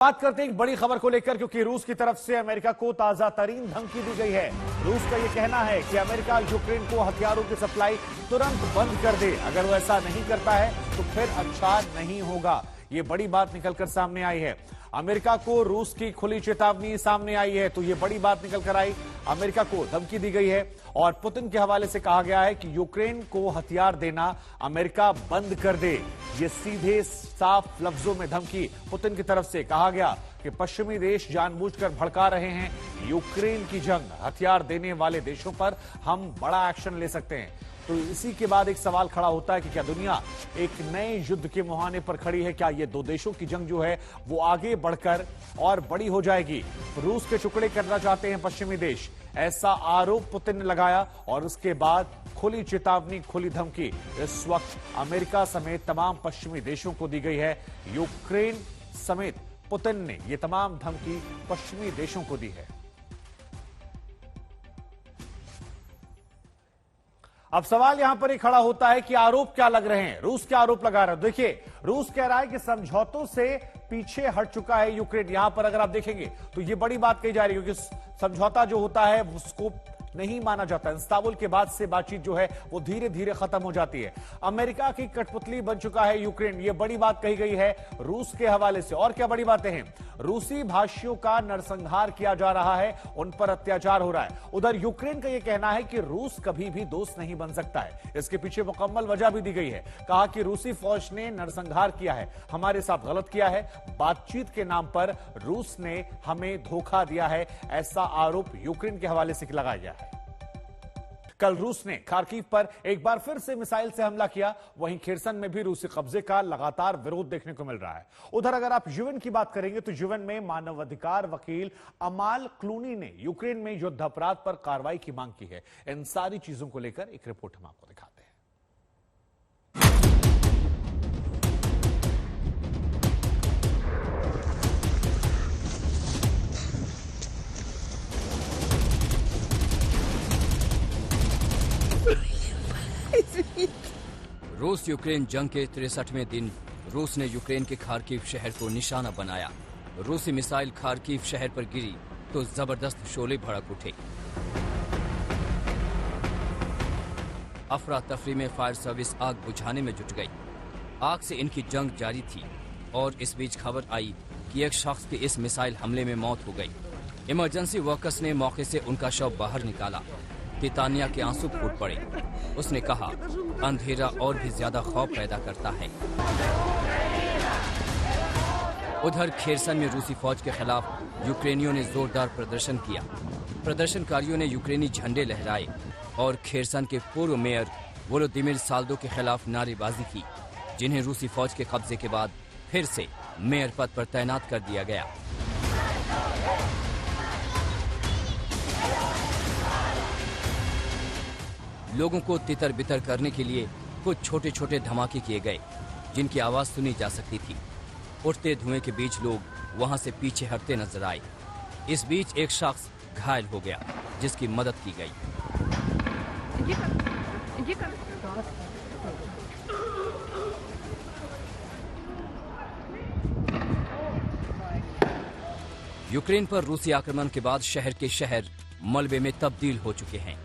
बात करते हैं एक बड़ी खबर को लेकर, क्योंकि रूस की तरफ से अमेरिका को ताजा तरीन धमकी दी गई है। रूस का यह कहना है कि अमेरिका यूक्रेन को हथियारों की सप्लाई तुरंत बंद कर दे। अगर वो ऐसा नहीं करता है तो फिर अच्छा नहीं होगा। ये बड़ी बात निकलकर सामने आई है। अमेरिका को रूस की खुली चेतावनी सामने आई है, तो ये बड़ी बात निकलकर आई। अमेरिका को धमकी दी गई है और पुतिन के हवाले से कहा गया है कि यूक्रेन को हथियार देना अमेरिका बंद कर दे। ये सीधे साफ लफ्जों में धमकी पुतिन की तरफ से कहा गया कि पश्चिमी देश जानबूझकर भड़का रहे हैं यूक्रेन की जंग। हथियार देने वाले देशों पर हम बड़ा एक्शन ले सकते हैं। तो इसी के बाद एक सवाल खड़ा होता है कि क्या दुनिया एक नए युद्ध के मुहाने पर खड़ी है? क्या ये दो देशों की जंग जो है वो आगे बढ़कर और बड़ी हो जाएगी? रूस के टुकड़े करना चाहते हैं पश्चिमी देश, ऐसा आरोप पुतिन ने लगाया और उसके बाद खुली चेतावनी, खुली धमकी इस वक्त अमेरिका समेत तमाम पश्चिमी देशों को दी गई है। यूक्रेन समेत पुतिन ने यह तमाम धमकी पश्चिमी देशों को दी है। अब सवाल यहां पर ही खड़ा होता है कि आरोप क्या लग रहे हैं, रूस क्या आरोप लगा रहा है? देखिए, रूस कह रहा है कि समझौतों से पीछे हट चुका है यूक्रेन। यहां पर अगर आप देखेंगे तो यह बड़ी बात कही जा रही है, क्योंकि समझौता जो होता है उसको नहीं माना जाता। इस्तांबुल के बाद से बातचीत जो है वो धीरे धीरे खत्म हो जाती है। अमेरिका की कठपुतली बन चुका है यूक्रेन, ये बड़ी बात कही गई है रूस के हवाले से। और क्या बड़ी बातें हैं? रूसी भाषियों का नरसंहार किया जा रहा है, उन पर अत्याचार हो रहा है। उधर यूक्रेन का यह कहना है कि रूस कभी भी दोस्त नहीं बन सकता है। इसके पीछे मुकम्मल वजह भी दी गई है। कहा कि रूसी फौज ने नरसंहार किया है, हमारे साथ गलत किया है, बातचीत के नाम पर रूस ने हमें धोखा दिया है, ऐसा आरोप यूक्रेन के हवाले से लगाया गया है। कल रूस ने खार्किव पर एक बार फिर से मिसाइल से हमला किया। वहीं खेरसन में भी रूसी कब्जे का लगातार विरोध देखने को मिल रहा है। उधर अगर आप यूएन की बात करेंगे तो यूएन में मानवाधिकार वकील अमाल क्लूनी ने यूक्रेन में युद्ध अपराध पर कार्रवाई की मांग की है। इन सारी चीजों को लेकर एक रिपोर्ट हम आपको दिखाते हैं। रूस यूक्रेन जंग के 63वें दिन रूस ने यूक्रेन के खार्किव शहर को निशाना बनाया। रूसी मिसाइल खार्किव शहर पर गिरी तो जबरदस्त शोले भड़क उठे। अफरा तफरी में फायर सर्विस आग बुझाने में जुट गई। आग से इनकी जंग जारी थी और इस बीच खबर आई कि एक शख्स की इस मिसाइल हमले में मौत हो गई। इमरजेंसी वर्कर्स ने मौके से उनका शव बाहर निकाला। तितानिया के आंसू फूट पड़े। उसने कहा, अंधेरा और भी ज्यादा खौफ पैदा करता है। उधर खेरसन में रूसी फौज के खिलाफ यूक्रेनियों ने जोरदार प्रदर्शन किया। प्रदर्शनकारियों ने यूक्रेनी झंडे लहराए और खेरसन के पूर्व मेयर वोलोदिमिर साल्दो के खिलाफ नारेबाजी की, जिन्हें रूसी फौज के कब्जे के बाद फिर से मेयर पद पर तैनात कर दिया गया। लोगों को तितर बितर करने के लिए कुछ छोटे छोटे धमाके किए गए, जिनकी आवाज सुनी जा सकती थी। उठते धुएं के बीच लोग वहां से पीछे हटते नजर आए। इस बीच एक शख्स घायल हो गया, जिसकी मदद की गई। यूक्रेन पर रूसी आक्रमण के बाद शहर के शहर मलबे में तब्दील हो चुके हैं।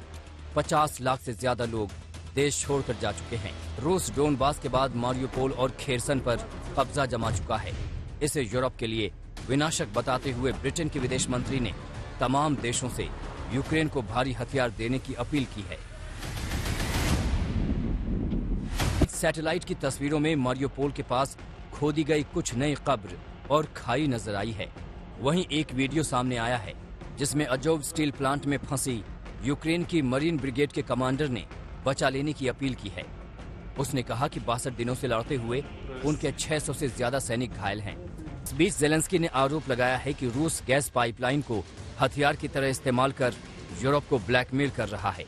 50 लाख से ज्यादा लोग देश छोड़कर जा चुके हैं। रूस डोनबास के बाद मारियोपोल और खेरसन पर कब्जा जमा चुका है। इसे यूरोप के लिए विनाशक बताते हुए ब्रिटेन के विदेश मंत्री ने तमाम देशों से यूक्रेन को भारी हथियार देने की अपील की है। सैटेलाइट की तस्वीरों में मारियोपोल के पास खोदी गई कुछ नई कब्र और खाई नजर आई है। वहीं एक वीडियो सामने आया है जिसमें अजोव स्टील प्लांट में फंसी यूक्रेन की मरीन ब्रिगेड के कमांडर ने बचा लेने की अपील की है। उसने कहा कि 62 दिनों से लड़ते हुए उनके 600 से ज्यादा सैनिक घायल हैं। इस बीच जेलेंस्की ने आरोप लगाया है कि रूस गैस पाइपलाइन को हथियार की तरह इस्तेमाल कर यूरोप को ब्लैकमेल कर रहा है।